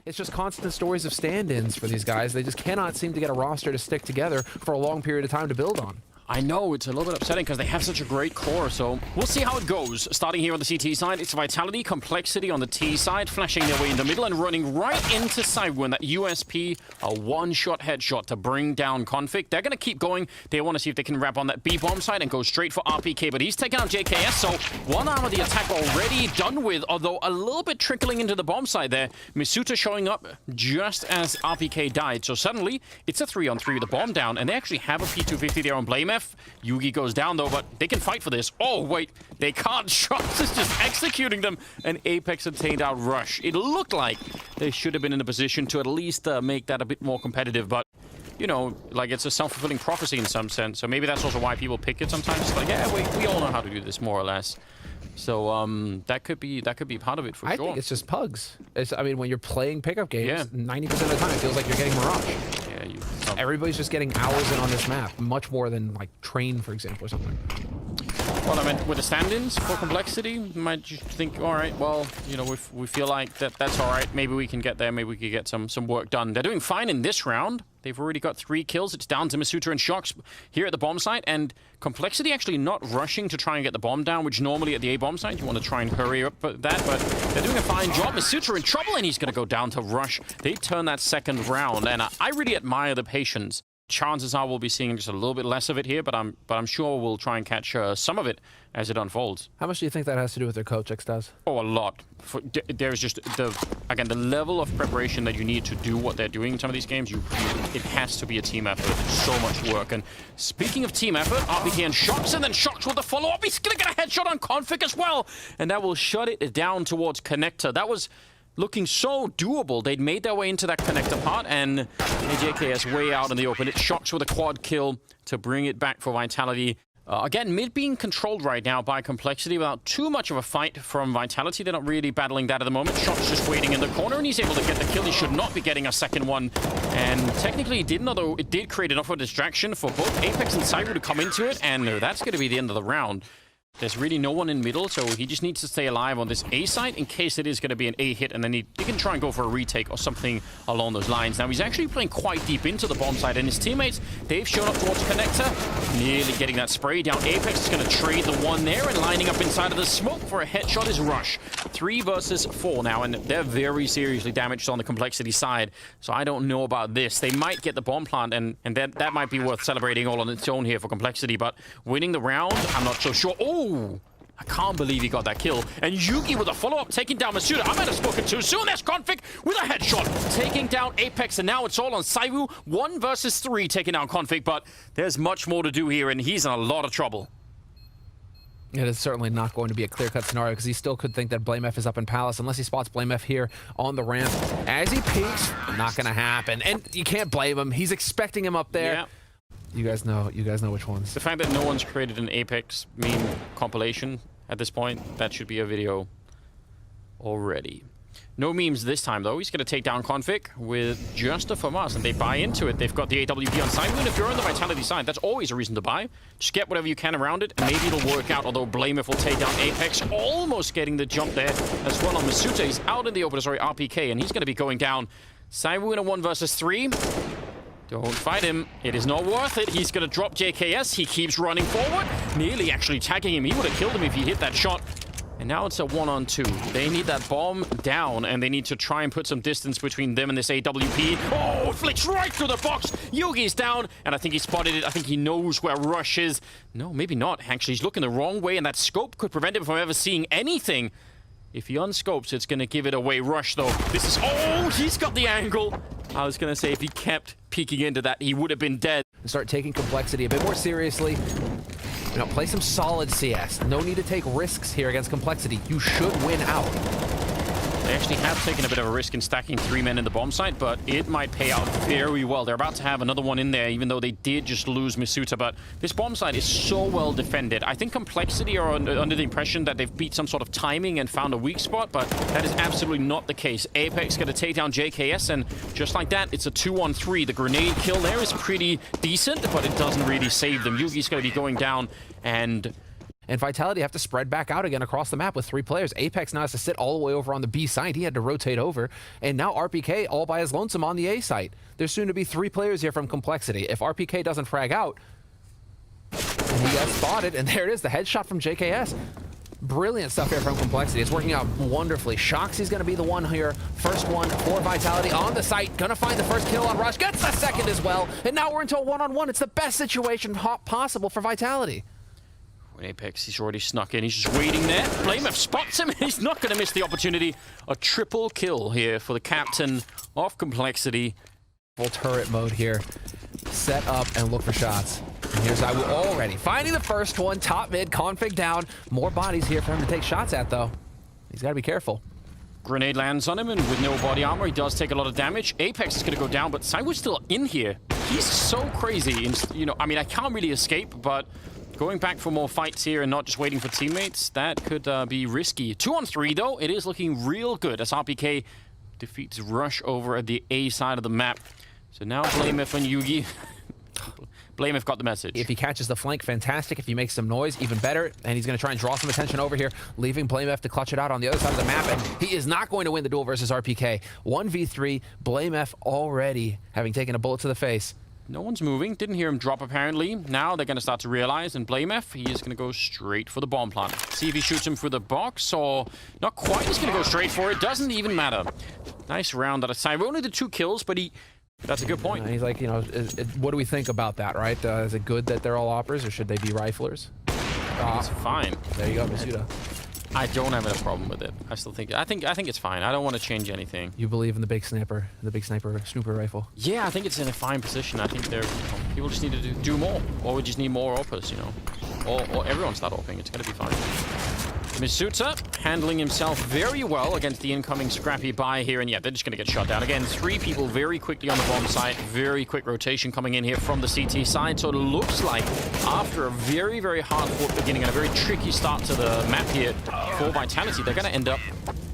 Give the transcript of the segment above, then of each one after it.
It's just constant stories of stand-ins for these guys. They just cannot seem to get a roster to stick together for a long period of time to build on. I know, it's a little bit upsetting because they have such a great core, so we'll see how it goes. Starting here on the CT side, it's Vitality, Complexity on the T side, flashing their way in the middle and running right into Cyber, and that USP, a one-shot headshot to bring down Config. They're going to keep going. They want to see if they can wrap on that B-bomb side and go straight for RPK, but he's taking out JKS, so one arm of the attack already done with, although a little bit trickling into the bomb side there. Misuta showing up just as RPK died, so suddenly it's a 3-on-3 with the bomb down, and they actually have a P250 there on BlameF. Yugi goes down though, but they can fight for this. Oh wait, they can't. Shots is just executing them, and Apex obtained out Rush. It looked like they should have been in a position to at least make that a bit more competitive, but you know, like, it's a self-fulfilling prophecy in some sense, so maybe that's also why people pick it sometimes. Like, yeah, we all know how to do this more or less. So that could be part of it for sure. I think it's just pugs. I mean, when you're playing pickup games, 90% of the time it feels like you're getting Mirage. Yeah, everybody's just getting hours in on this map, much more than like Train, for example, or something. Well, I mean, with the stand-ins for Complexity, you might just think, all right, well, you know, we feel like that's all right. Maybe we can get there. Maybe we could get some work done. They're doing fine in this round. They've already got 3 kills. It's down to Misuta and Shox here at the bomb site, and Complexity actually not rushing to try and get the bomb down, which normally at the A bomb site you want to try and hurry up that, but they're doing a fine job. Misuta in trouble, and he's going to go down to Rush. They turn that second round, and I really admire the patience. Chances are we'll be seeing just a little bit less of it here, but I'm sure we'll try and catch some of it as it unfolds. How much do you think that has to do with their coach, Xtaz? Oh, a lot. There's just the level of preparation that you need to do what they're doing in some of these games. It has to be a team effort. So much work. And speaking of team effort, RPK and Shox, and then Shox with the follow-up. He's gonna get a headshot on Config as well, and that will shut it down towards Connector. That was looking so doable. They'd made their way into that connector part, and JKS way out in the open. It Shox with a quad kill to bring it back for Vitality. Again, mid being controlled right now by Complexity without too much of a fight from Vitality. They're not really battling that at the moment. Shox just waiting in the corner, and he's able to get the kill. He should not be getting a second one. And technically he didn't, although it did create enough of a distraction for both Apex and Cyber to come into it, and that's going to be the end of the round. There's really no one in middle, so he just needs to stay alive on this A site in case it is going to be an A hit, and then he can try and go for a retake or something along those lines. Now, he's actually playing quite deep into the bomb site, and his teammates, they've shown up towards Connector, nearly getting that spray down. Apex is going to trade the one there, and lining up inside of the smoke for a headshot is Rush. 3 versus 4 now, and they're very seriously damaged on the Complexity side, so I don't know about this. They might get the bomb plant, and that might be worth celebrating all on its own here for Complexity, but winning the round, I'm not so sure. Oh! I can't believe he got that kill. And Yugi with a follow-up, taking down Masuda. I might have spoken too soon. There's Config with a headshot, taking down Apex, and now it's all on Saiwu. 1 versus 3 taking down Config, but there's much more to do here, and he's in a lot of trouble. It is certainly not going to be a clear-cut scenario, because he still could think that BlameF is up in Palace unless he spots BlameF here on the ramp. As he peeks, not going to happen. And you can't blame him. He's expecting him up there. Yeah. You guys know which ones. The fact that no one's created an Apex meme compilation at this point, that should be a video already. No memes this time, though. He's going to take down Config with just a FAMAS, and they buy into it. They've got the AWP on Simon, and if you're on the Vitality side, that's always a reason to buy. Just get whatever you can around it, and maybe it'll work out, although BlameF will take down Apex, almost getting the jump there as well on Masuta. He's out in the open, sorry, RPK, and he's going to be going down. Saiwu in a 1 versus 3. Don't fight him. It is not worth it. He's going to drop JKS. He keeps running forward, nearly actually tagging him. He would have killed him if he hit that shot. And now it's a 1-on-2. They need that bomb down, and they need to try and put some distance between them and this AWP. Oh, it flicks right through the box. Yugi's down, and I think he spotted it. I think he knows where Rush is. No, maybe not. Actually, he's looking the wrong way, and that scope could prevent him from ever seeing anything. If he unscopes, it's going to give it away. Rush, though. This is... Oh, he's got the angle. I was going to say, if he kept peeking into that, he would have been dead. Start taking Complexity a bit more seriously. You know, play some solid CS. No need to take risks here against Complexity. You should win out. They actually have taken a bit of a risk in stacking 3 men in the bomb site, but it might pay out very well. They're about to have another one in there, even though they did just lose Misuta, but this bomb site is so well defended. I think Complexity are under the impression that they've beat some sort of timing and found a weak spot, but that is absolutely not the case. Apex going to take down JKS, and just like that, it's a 2-on-3. The grenade kill there is pretty decent, but it doesn't really save them. Yugi's going to be going down, and And Vitality have to spread back out again across the map with 3 players. Apex now has to sit all the way over on the B side. He had to rotate over. And now RPK all by his lonesome on the A site. There's soon to be 3 players here from Complexity. If RPK doesn't frag out, he got spotted, and there it is, the headshot from JKS. Brilliant stuff here from Complexity. It's working out wonderfully. Shoxy's going to be the one here. First one for Vitality on the site. Going to find the first kill on Rush. Gets the second as well. And now we're into a one-on-one. It's the best situation possible for Vitality. When Apex, he's already snuck in. He's just waiting there. BlameF spots him. He's not going to miss the opportunity. A triple kill here for the captain of Complexity. Full turret mode here. Set up and look for shots. And here's Iwu already finding the first one. Top mid, config down. More bodies here for him to take shots at, though. He's got to be careful. Grenade lands on him, and with no body armor, he does take a lot of damage. Apex is going to go down, but Saiwu's still in here. He's so crazy. And, you know, I mean, I can't really escape, but going back for more fights here and not just waiting for teammates, that could be risky. 2-on-3, though. It is looking real good as RPK defeats Rush over at the A side of the map. So now BlameF and Yugi. BlameF got the message. If he catches the flank, fantastic. If he makes some noise, even better. And he's going to try and draw some attention over here, leaving BlameF to clutch it out on the other side of the map. And he is not going to win the duel versus RPK. 1v3, BlameF already having taken a bullet to the face. No one's moving. Didn't hear him drop, apparently. Now they're going to start to realize, and BlameF, he is going to go straight for the bomb plant. See if he shoots him through the box, or not quite. He's going to go straight for it. Doesn't even matter. Nice round out of time. Only the 2 kills, but that's a good point. He's like, you know, what do we think about that, right? Is it good that they're all oppers, or should they be riflers? It's fine. There you go, Masuda. I don't have a problem with it. I still think I think it's fine. I don't want to change anything. You believe in the big sniper, snooper rifle? Yeah, I think it's in a fine position. I think people just need to do more, or we just need more oppers, you know, or everyone start opping. It's gonna be fine. Misuta handling himself very well against the incoming scrappy buy here, and yeah, they're just going to get shot down. Again, 3 people very quickly on the bomb site. Very quick rotation coming in here from the CT side. So it looks like after a very, very hard-fought beginning and a very tricky start to the map here for Vitality, they're going to end up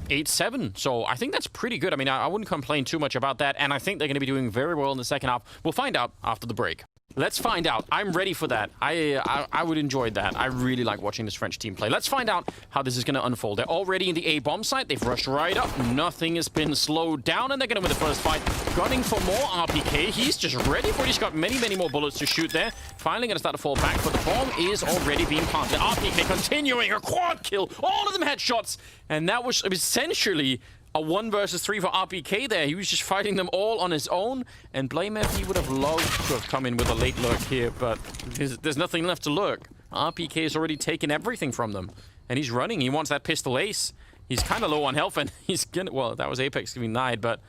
8-7. So I think that's pretty good. I mean, I wouldn't complain too much about that, and I think they're going to be doing very well in the second half. We'll find out after the break. Let's find out. I'm ready for that. I would enjoy that. I really like watching this French team play. Let's find out how this is going to unfold. They're already in the A bomb site. They've rushed right up. Nothing has been slowed down, and they're going to win the first fight. Gunning for more RPK. He's just ready for it. He's got many, many more bullets to shoot there. Finally going to start to fall back, but the bomb is already being planted. RPK continuing a quad kill. All of them headshots. And that was essentially a 1 versus 3 for RPK there. He was just fighting them all on his own. And BlameF, he would have loved to have come in with a late lurk here, but there's nothing left to lurk. RPK has already taken everything from them. And he's running. He wants that pistol ace. He's kind of low on health, and he's gonna... Well, that was Apex giving 9, but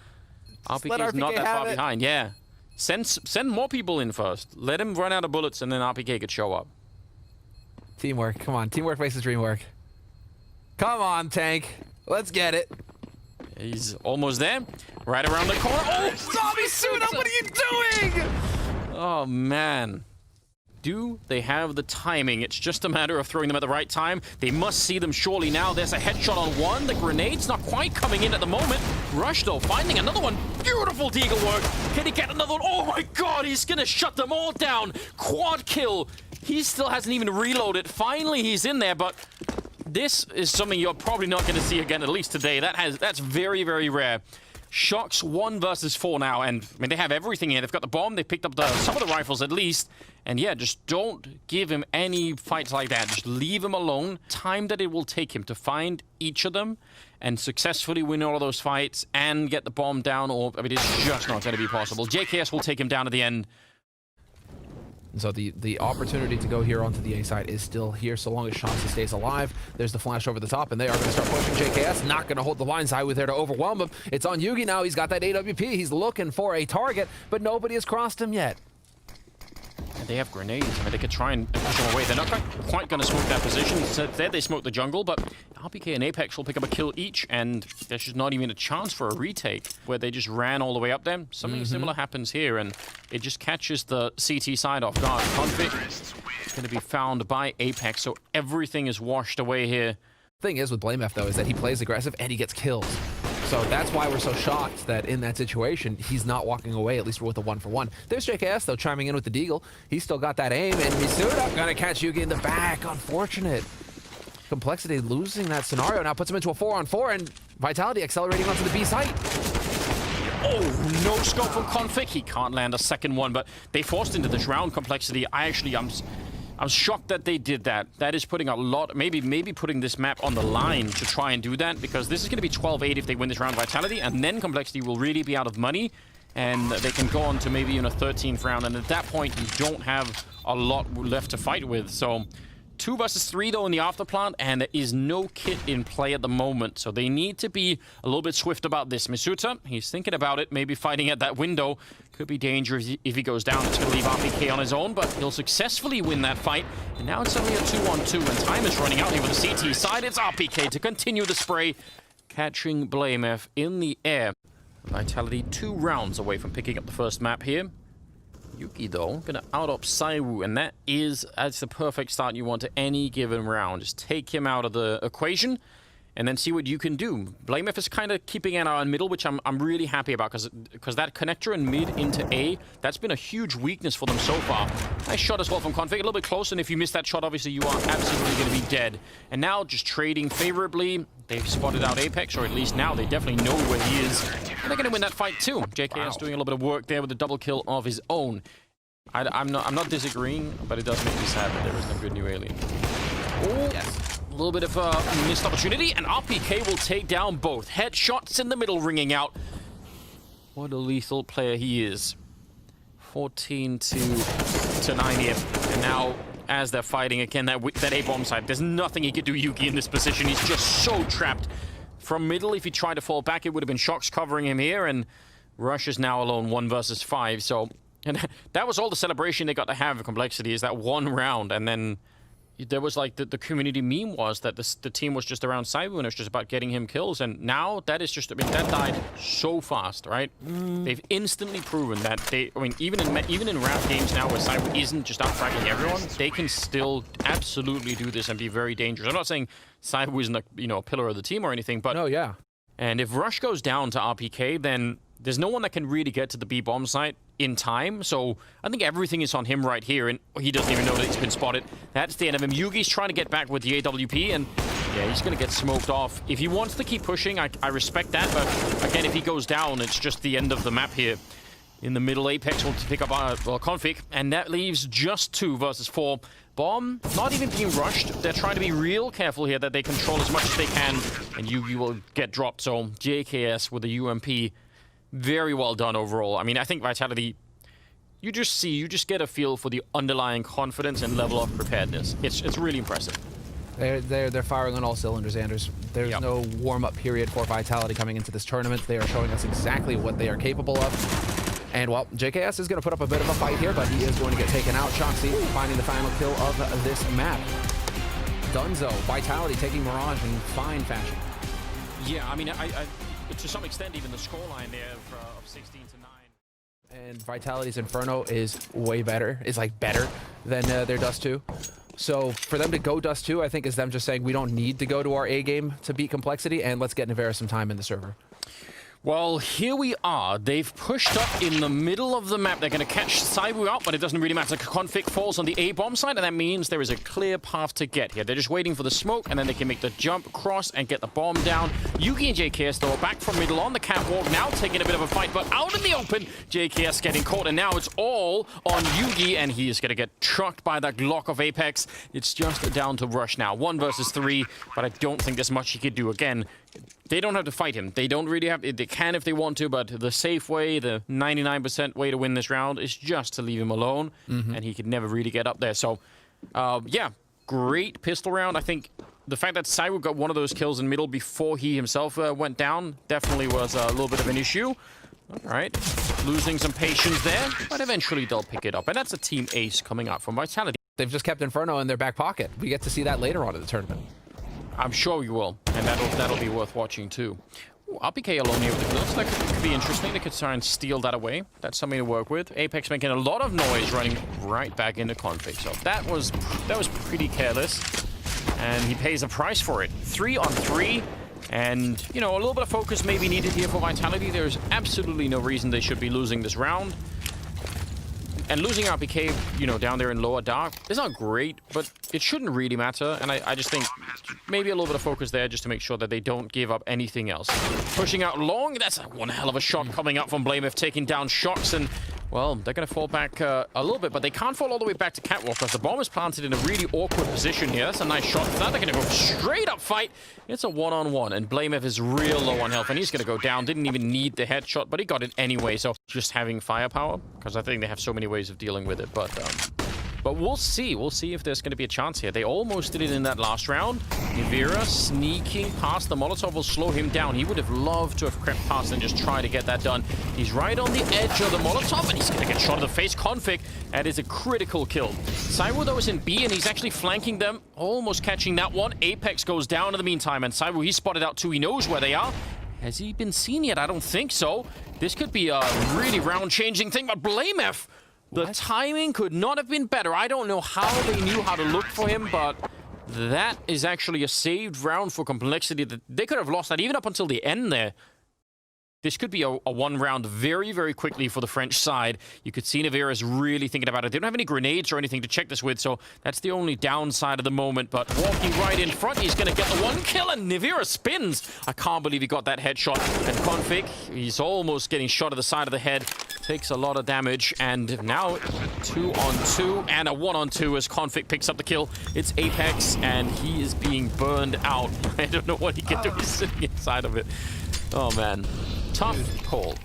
RPK is not that far behind. Yeah. Send more people in first. Let him run out of bullets, and then RPK could show up. Teamwork. Come on. Teamwork makes the dream work. Come on, Tank. Let's get it. He's almost there. Right around the corner. Oh, Zombie Suda, what are you doing? Oh, man. Do they have the timing? It's just a matter of throwing them at the right time. They must see them surely now. There's a headshot on one. The grenade's not quite coming in at the moment. Rush, though, finding another one. Beautiful deagle work. Can he get another one? Oh, my God. He's going to shut them all down. Quad kill. He still hasn't even reloaded. Finally, he's in there, but... This is something you're probably not going to see again, at least today. That's very, very rare. Shox 1 versus 4 now, and I mean, they have everything here. They've got the bomb, they've picked up some of the rifles at least, and yeah, just don't give him any fights like that. Just leave him alone. Time that it will take him to find each of them and successfully win all of those fights and get the bomb down, or I mean, it's just not going to be possible. JKS will take him down at the end. So the opportunity to go here onto the A side is still here so long as Shoxy stays alive. There's the flash over the top, and they are going to start pushing JKS. Not going to hold the lines high with there to overwhelm him. It's on Yugi now. He's got that AWP. He's looking for a target, but nobody has crossed him yet. And they have grenades. I mean, they could try and push them away. They're not quite going to smoke that position. So there they smoke the jungle, but RPK and Apex will pick up a kill each, and there's just not even a chance for a retake where they just ran all the way up there. Something similar happens here, and it just catches the CT side off guard. Config is going to be found by Apex, so everything is washed away here. Thing is with BlameF, though, is that he plays aggressive and he gets kills. So that's why we're so shocked that in that situation, he's not walking away, at least with a 1-for-1. There's JKS, though, chiming in with the deagle. He's still got that aim, and Misuda gonna catch Yugi in the back. Unfortunate. Complexity losing that scenario now puts him into a 4-on-4, and Vitality accelerating onto the B site. Oh, no scope from Config. He can't land a second one, but they forced into this round. Complexity. I'm shocked that they did that. That is putting a lot, maybe putting this map on the line to try and do that, because this is going to be 12-8 if they win this round Vitality, and then Complexity will really be out of money, and they can go on to maybe in a 13th round, and at that point, you don't have a lot left to fight with. So 2 versus 3 though in the afterplant, and there is no kit in play at the moment, so they need to be a little bit swift about this. Misuta, he's thinking about it, maybe fighting at that window. Could be dangerous if he goes down. It's going to leave RPK on his own, but he'll successfully win that fight. And now it's only a 2-on-2, and time is running out here with the CT side. It's RPK to continue the spray, catching BlameF in the air. Vitality 2 rounds away from picking up the first map here. Yuki, though, gonna out-op Saiwu, and that's the perfect start you want to any given round. Just take him out of the equation, and then see what you can do. BlameF is kind of keeping an eye on middle, which I'm really happy about, because that connector in mid into A, that's been a huge weakness for them so far. Nice shot as well from Config, a little bit close, and if you miss that shot, obviously you are absolutely going to be dead. And now, just trading favorably, they've spotted out Apex, or at least now they definitely know where he is. And they're going to win that fight too. JKS doing a little bit of work there with a double kill of his own. I'm not disagreeing, but it does make me sad that there isn't a good new alien. Oh, yes. A little bit of a missed opportunity, and RPK will take down both. Headshots in the middle ringing out. What a lethal player he is. 14 to 9 here. And now, as they're fighting again, that A-bomb side, there's nothing he could do, Yuki, in this position. He's just so trapped. From middle, if he tried to fall back, it would have been Shocks covering him here, and Rush is now alone 1 versus 5, so... And that was all the celebration they got to have of Complexity, is that 1 round, and then there was like the community meme was that the team was just around Saibu and it was just about getting him kills, and now that is just, I mean, that died so fast, right? They've instantly proven that they, I mean, even in round games now where Saibu isn't just out-fracking everyone, they can still absolutely do this and be very dangerous. I'm not saying Saibu isn't a pillar of the team or anything, but... Oh, yeah. And if Rush goes down to RPK, then there's no one that can really get to the B-bomb site in time, so I think everything is on him right here, and he doesn't even know that he's been spotted. That's the end of him. Yugi's trying to get back with the AWP, and yeah, he's going to get smoked off. If he wants to keep pushing, I respect that, but again, if he goes down, it's just the end of the map here. In the middle, Apex will pick up Config, and that leaves just 2 versus 4. Bomb, not even being rushed. They're trying to be real careful here that they control as much as they can, and Yugi will get dropped. So JKS with the UMP, very well done overall. I mean, I think Vitality, you just get a feel for the underlying confidence and level of preparedness. It's really impressive. They're firing on all cylinders, Anders. There's no warm-up period for Vitality coming into this tournament. They are showing us exactly what they are capable of. And, well, JKS is going to put up a bit of a fight here, but he is going to get taken out. Shoxy finding the final kill of this map. Dunzo, Vitality taking Mirage in fine fashion. Yeah, I mean, I to some extent, even the scoreline there of 16 to 9. And Vitality's Inferno is way better. It's like better than their Dust 2. So for them to go Dust 2, I think is them just saying we don't need to go to our A game to beat Complexity, and let's get Navera some time in the server. Well, here we are. They've pushed up in the middle of the map. They're going to catch Saibu out, but it doesn't really matter. Config falls on the A-bomb side, and that means there is a clear path to get here. They're just waiting for the smoke, and then they can make the jump across and get the bomb down. Yugi and JKS, though, are back from middle on the catwalk, now taking a bit of a fight, but out in the open, JKS getting caught, and now it's all on Yugi, and he is going to get trucked by that Glock of Apex. It's just down to Rush now. 1 versus 3, but I don't think there's much he could do. Again, they don't have to fight him. They don't really have... They can if they want to, but the safe way, the 99% way to win this round is just to leave him alone, and he could never really get up there. So, yeah, great pistol round. I think the fact that Saiwu got one of those kills in middle before he himself went down definitely was a little bit of an issue. All right, losing some patience there, but eventually they'll pick it up. And that's a team ace coming out from Vitality. They've just kept Inferno in their back pocket. We get to see that later on in the tournament. I'm sure we will, and that'll be worth watching too. Ooh, RPK alone here with the kills. That could be interesting. They could try and steal that away. That's something to work with. Apex making a lot of noise, running right back into Config. So that was pretty careless, and he pays a price for it. 3 on 3. And, you know, a little bit of focus may be needed here for Vitality. There's absolutely no reason they should be losing this round. And losing RPK, you know, down there in lower dark is not great, but it shouldn't really matter. And I just think maybe a little bit of focus there just to make sure that they don't give up anything else. Pushing out long, that's one hell of a shot coming up from BlameF, taking down Shocks. And, well, they're going to fall back a little bit, but they can't fall all the way back to Catwalk because the bomb is planted in a really awkward position here. That's a nice shot. Now they're going to go straight up fight. It's a one-on-one, and BlameF is real low on health, and he's going to go down. Didn't even need the headshot, but he got it anyway. So just having firepower, because I think they have so many ways of dealing with it. But we'll see. We'll see if there's going to be a chance here. They almost did it in that last round. Nivira sneaking past the Molotov will slow him down. He would have loved to have crept past and just try to get that done. He's right on the edge of the Molotov, and he's going to get shot in the face. Config, that is a critical kill. Cyber, though, is in B, and he's actually flanking them, almost catching that one. Apex goes down in the meantime, and Cyber, he's spotted out too. He knows where they are. Has he been seen yet? I don't think so. This could be a really round-changing thing, but BlameF, the timing could not have been better. I don't know how they knew how to look for him, but that is actually a saved round for Complexity. They could have lost that even up until the end there. This could be a one round very, very quickly for the French side. You could see Nivira's really thinking about it. They don't have any grenades or anything to check this with, so that's the only downside of the moment. But walking right in front, he's going to get the one kill, and Nivira spins. I can't believe he got that headshot. And Config, he's almost getting shot at the side of the head. Takes a lot of damage, and now 2-on-2 and a 1-on-2 as Config picks up the kill. It's Apex, and he is being burned out. I don't know what he can do. He's sitting inside of it. Oh, man. Tough call.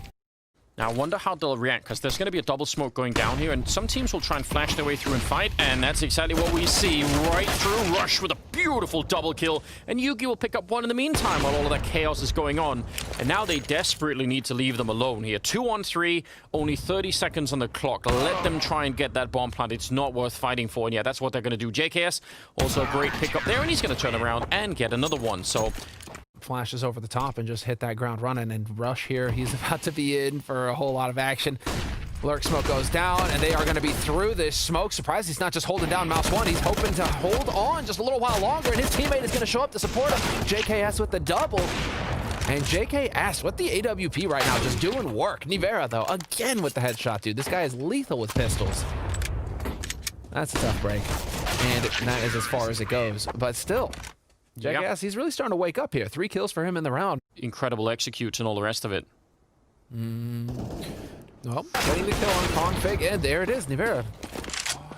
Now, I wonder how they'll react, because there's going to be a double smoke going down here, and some teams will try and flash their way through and fight, and that's exactly what we see. Right through, Rush with a beautiful double kill, and Yugi will pick up one in the meantime while all of that chaos is going on. And now they desperately need to leave them alone here. 2-on-3, only 30 seconds on the clock. Let them try and get that bomb plant. It's not worth fighting for, and yeah, that's what they're going to do. JKS, also a great pickup there, and he's going to turn around and get another one. So flashes over the top and just hit that ground running, and Rush here, he's about to be in for a whole lot of action. Lurk smoke goes down, and they are going to be through this smoke. Surprised he's not just holding down Mouse 1. He's hoping to hold on just a little while longer, and his teammate is going to show up to support him. JKS with the double. And JKS with the AWP right now, just doing work. Nivera, though, again with the headshot, dude. This guy is lethal with pistols. That's a tough break. And that is as far as it goes. But still, JKS, he's really starting to wake up here. 3 kills for him in the round. incredible executes and all the rest of it. Well, getting the kill on Config, and there it is, Nivera.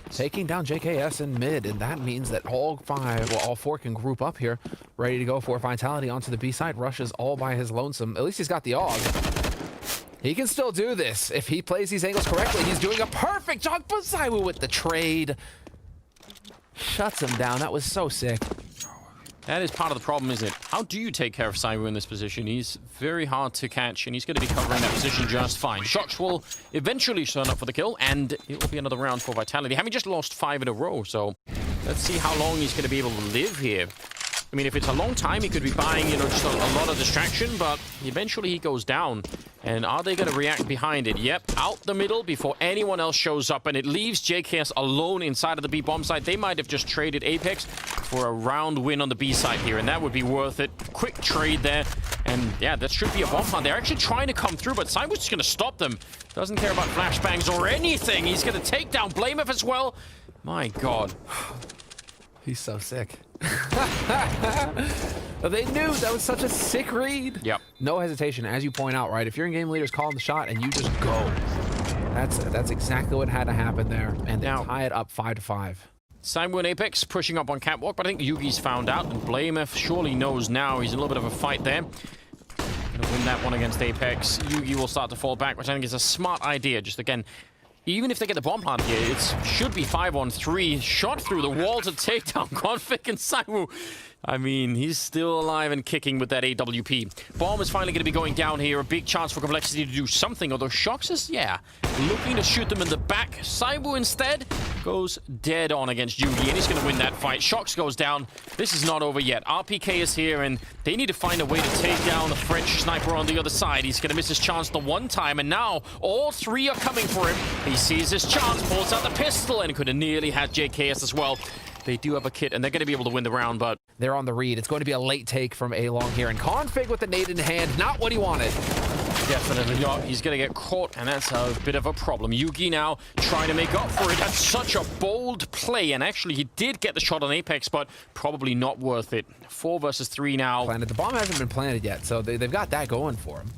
Taking down JKS in mid, and that means that all 4 can group up here, ready to go for Vitality onto the B side. Rushes all by his lonesome. At least he's got the AUG. He can still do this. If he plays these angles correctly, he's doing a perfect job. Posaiwu with the trade. Shuts him down. That was so sick. That is part of the problem, isn't it? How do you take care of Saiwu in this position? He's very hard to catch, and he's going to be covering that position just fine. Shox will eventually turn up for the kill, and it will be another round for Vitality. Having just lost 5 in a row, so let's see how long he's going to be able to live here. I mean, if it's a long time, he could be buying, just a lot of distraction, but eventually he goes down. And are they going to react behind it? Yep, out the middle before anyone else shows up, and it leaves JKS alone inside of the B bomb site. They might have just traded Apex for a round win on the B side here, and that would be worth it. Quick trade there, and yeah, that should be a bomb plant. They're actually trying to come through, but Cyber's just going to stop them. Doesn't care about flashbangs or anything. He's going to take down BlameF as well. My God. He's so sick. They knew that was such a sick read. Yep. No hesitation, as you point out, right? If you're in game leaders calling the shot and you just go, that's exactly what had to happen there, and they tie it up 5-5. Saiwu and Apex pushing up on Catwalk, but I think Yugi's found out, and BlameF surely knows now. He's in a little bit of a fight there. Gonna win that one against Apex. Yugi will start to fall back, which I think is a smart idea. Just again, even if they get the bomb plant here, it should be 5-on-3. Shot through the wall to take down Config and Saiwu. I mean, he's still alive and kicking with that AWP. Bomb is finally going to be going down here. A big chance for Complexity to do something. Although Shox is, looking to shoot them in the back. Saiwu instead goes dead on against Yugi, and he's going to win that fight. Shox goes down. This is not over yet. RPK is here, and they need to find a way to take down the French sniper on the other side. He's going to miss his chance the one time, and now all 3 are coming for him. He sees his chance, pulls out the pistol, and could have nearly had JKS as well. They do have a kit, and they're going to be able to win the round, but They're on the read. It's going to be a late take from A-Long here. And Config with the nade in hand, not what he wanted. Definitely not. He's going to get caught, and that's a bit of a problem. Yugi now trying to make up for it. That's such a bold play, and actually he did get the shot on Apex, but probably not worth it. 4 versus 3 now. Planted. The bomb hasn't been planted yet, so they've got that going for him.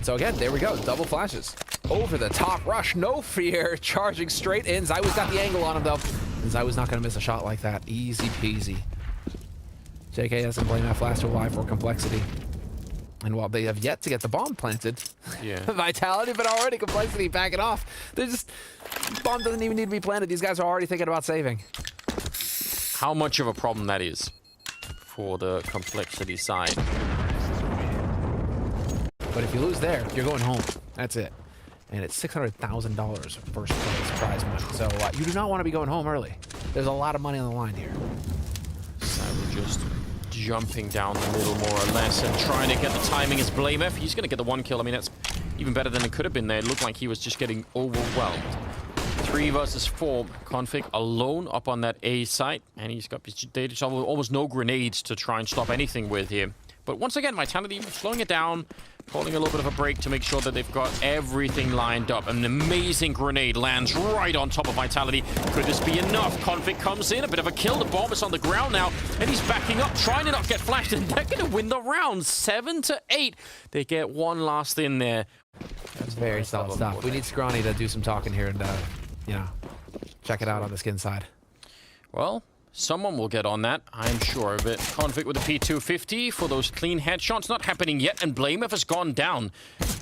So again, there we go. Double flashes. Over the top rush. No fear. Charging straight in. Zywoo's got the angle on him, though. And Zywoo's not going to miss a shot like that. Easy peasy. JKS and Blame F last to alive for Complexity. And while they have yet to get the bomb planted, yeah. Vitality, but already Complexity backing off. They're just, bomb doesn't even need to be planted. These guys are already thinking about saving. How much of a problem that is for the Complexity side. But if you lose there, you're going home. That's it. And it's $600,000 first place prize money. So you do not want to be going home early. There's a lot of money on the line here. We're just jumping down the middle more or less and trying to get the timing as Blame F. He's going to get the 1 kill. I mean, that's even better than it could have been there. It looked like he was just getting overwhelmed. 3 versus 4. Config alone up on that A site. And he's got almost no grenades to try and stop anything with here. But once again, Vitality slowing it down, calling a little bit of a break to make sure that they've got everything lined up. An amazing grenade lands right on top of Vitality. Could this be enough? Config comes in, a bit of a kill. The bomb is on the ground now, and he's backing up, trying to not get flashed, and they're going to win the round. 7 to 8. They get one last in there. That's very solid stuff. We need Scrawny to do some talking here and, you know, check it out on the skin side. Well, someone will get on that, I'm sure of it. Config with a P250 for those clean headshots. Not happening yet, and Blame F has gone down.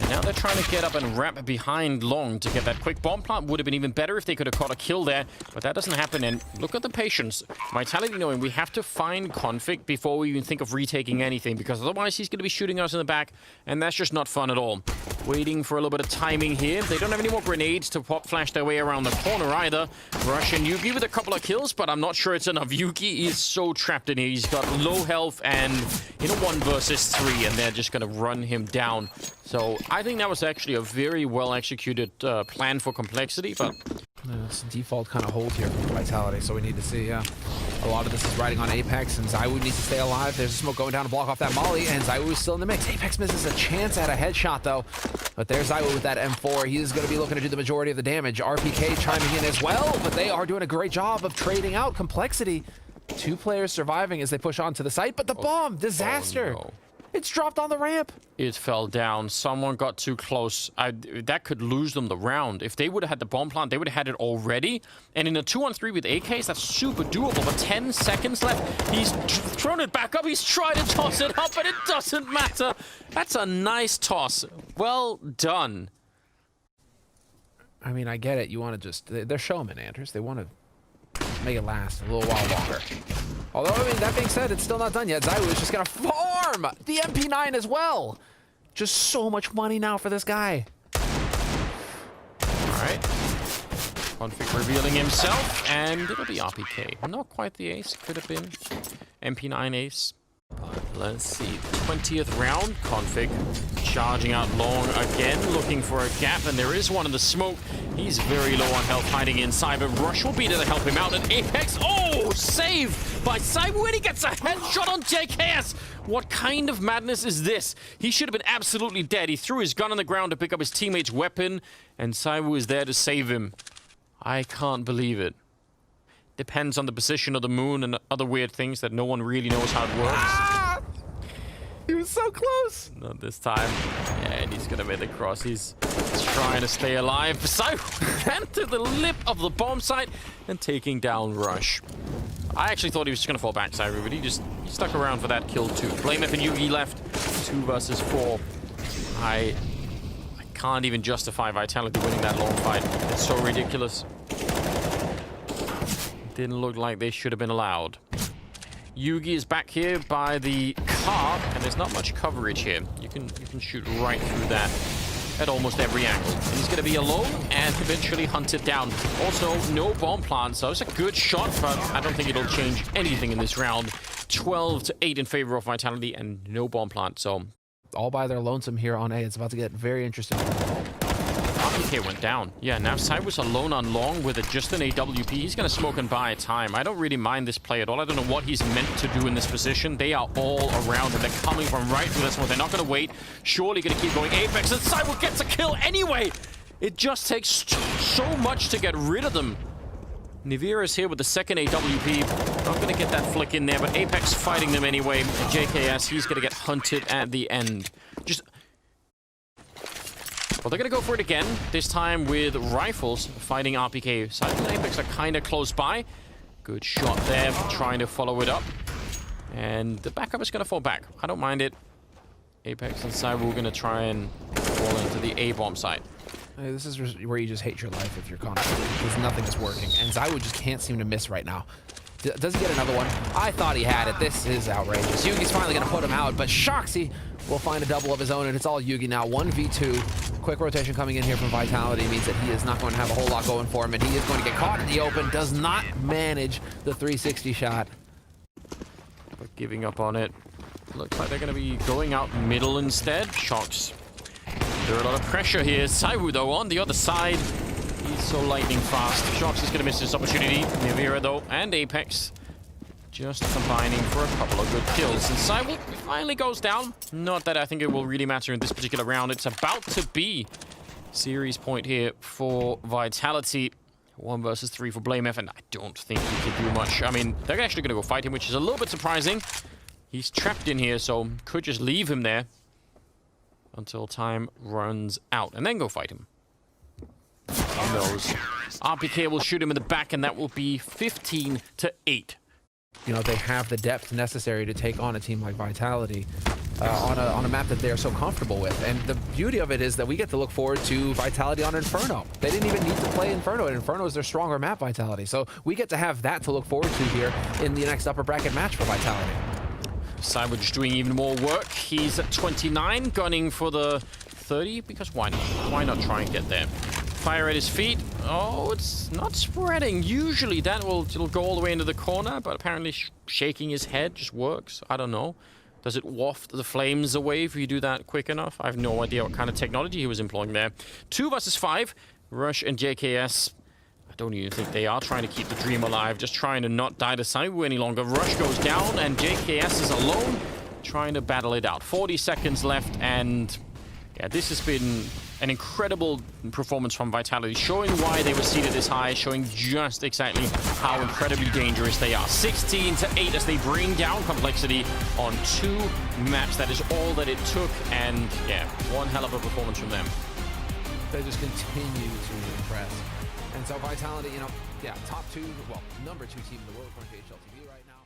And now they're trying to get up and wrap behind Long to get that quick bomb plant. Would have been even better if they could have caught a kill there, but that doesn't happen. And look at the patience. Vitality knowing we have to find Config before we even think of retaking anything, because otherwise he's going to be shooting us in the back, and that's just not fun at all. Waiting for a little bit of timing here. They don't have any more grenades to pop flash their way around the corner either. Russian Yugi with a couple of kills, but I'm not sure it's enough. Yugi is so trapped in here. He's got low health and in a 1 versus 3, and they're just going to run him down. So I think that was actually a very well executed plan for Complexity, but it's a default kind of hold here for Vitality, so we need to see. A lot of this is riding on Apex, and Zywoo needs to stay alive. There's a smoke going down to block off that molly, and Zywoo is still in the mix. Apex misses a chance at a headshot, though. But there's Zywoo with that M4. He is going to be looking to do the majority of the damage. RPK chiming in as well, but they are doing a great job of trading out Complexity. 2 players surviving as they push onto the site, but the bomb, disaster. Oh, no. It's dropped on the ramp. It fell down. Someone got too close. That could lose them the round. If they would have had the bomb plant, they would have had it already. And in a 2-on-3 with AKs, that's super doable. But 10 seconds left. He's thrown it back up. He's tried to toss it up, but it doesn't matter. That's a nice toss. Well done. I mean, I get it. You want to just... They're showmen, Anders. They want to make it last a little while longer. Although, I mean, that being said, it's still not done yet. Zywoo is just going to farm the MP9 as well. Just so much money now for this guy. All right. Config revealing himself, and it'll be RPK. Not quite the ace. Could have been MP9 ace. Let's see. 20th round. Config charging out Long again, looking for a gap, and there is one in the smoke. He's very low on health, hiding inside, but Rush will be there to help him out. And Apex, oh, saved by Zywoo, and he gets a headshot on JKS. What kind of madness is this? He should have been absolutely dead. He threw his gun on the ground to pick up his teammate's weapon, and Zywoo is there to save him. I can't believe it. Depends on the position of the moon and other weird things that no one really knows how it works. Ah! He was so close. Not this time. Yeah, and he's gonna make the cross. He's trying to stay alive. So ran to the lip of the bomb site and taking down Rush. I actually thought he was just gonna fall back, Zywoo, but he stuck around for that kill too. Blame F and Yugi left. 2 versus 4. I can't even justify Vitality winning that long fight. It's so ridiculous. Didn't look like they should have been allowed. Yugi is back here by the car, and there's not much coverage here. You can shoot right through that at almost every angle. And he's going to be alone and eventually hunted down. Also, no bomb plant, so it's a good shot, but I don't think it'll change anything in this round. 12 to 8 in favor of Vitality and no bomb plant, so all by their lonesome here on A. It's about to get very interesting. RPK went down. Yeah, now Cyber's alone on long with just an AWP. He's going to smoke and buy time. I don't really mind this play at all. I don't know what he's meant to do in this position. They are all around him. They're coming from right through this one. They're not going to wait. Surely going to keep going. Apex, and Cyber gets a kill anyway. It just takes so much to get rid of them. Nivira is here with the second AWP. Not going to get that flick in there, but Apex fighting them anyway. And JKS, he's going to get hunted at the end. Well, they're going to go for it again, this time with rifles fighting RPK. Cyber and Apex are kind of close by. Good shot there, trying to follow it up. And the backup is going to fall back. I don't mind it. Apex and Cyber are going to try and fall into the A-bomb site. Hey, this is where you just hate your life if you're confident, because nothing is working. And Zywo just can't seem to miss right now. Does he get another one? I thought he had it. This is outrageous. Yugi's finally going to put him out, but Shoxy will find a double of his own, and it's all Yugi now. 1v2. Quick rotation coming in here from Vitality means that he is not going to have a whole lot going for him, and he is going to get caught in the open. Does not manage the 360 shot. But giving up on it. Looks like they're going to be going out middle instead. Shocks. There are a lot of pressure here. Saiwu, though, on the other side. He's so lightning fast. Shocks is going to miss this opportunity. Nivira, though, and Apex just combining for a couple of good kills. And Saiwu finally goes down. Not that I think it will really matter in this particular round. It's about to be series point here for Vitality. 1 versus 3 for BlameF, and I don't think he can do much. I mean, they're actually going to go fight him, which is a little bit surprising. He's trapped in here, so could just leave him there until time runs out, and then go fight him. Who knows? RPK will shoot him in the back, and that will be 15-8. You know, they have the depth necessary to take on a team like Vitality on a map that they're so comfortable with. And the beauty of it is that we get to look forward to Vitality on Inferno. They didn't even need to play Inferno, and Inferno is their stronger map, Vitality. So we get to have that to look forward to here in the next upper bracket match for Vitality. Cyber just doing even more work. He's at 29, gunning for the 30, because why not? Why not try and get there? Fire at his feet. Oh, it's not spreading. Usually it'll go all the way into the corner, but apparently shaking his head just works. I don't know. Does it waft the flames away if you do that quick enough? I have no idea what kind of technology he was employing there. 2 versus 5. Rush and JKS. I don't even think they are trying to keep the dream alive, just trying to not die to Saiwu any longer. Rush goes down, and JKS is alone, trying to battle it out. 40 seconds left, and yeah, this has been an incredible performance from Vitality, showing why they were seated this high, showing just exactly how incredibly dangerous they are. 16-8 as they bring down Complexity on 2 maps. That is all that it took, and yeah, one hell of a performance from them. They just continue to impress. And so Vitality, you know, yeah, top 2, well, number 2 team in the world according to HLTV right now.